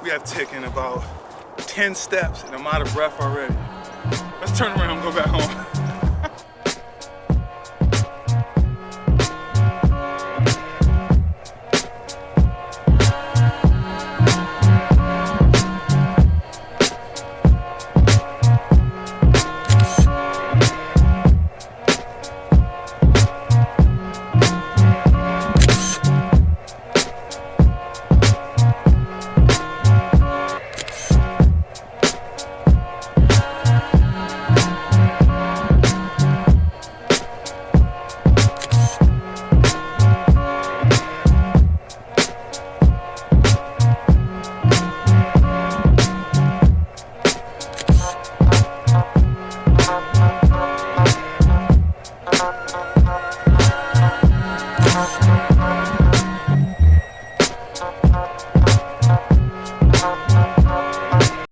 We have taken about 10 steps and I'm out of breath already. Let's turn around and go back home.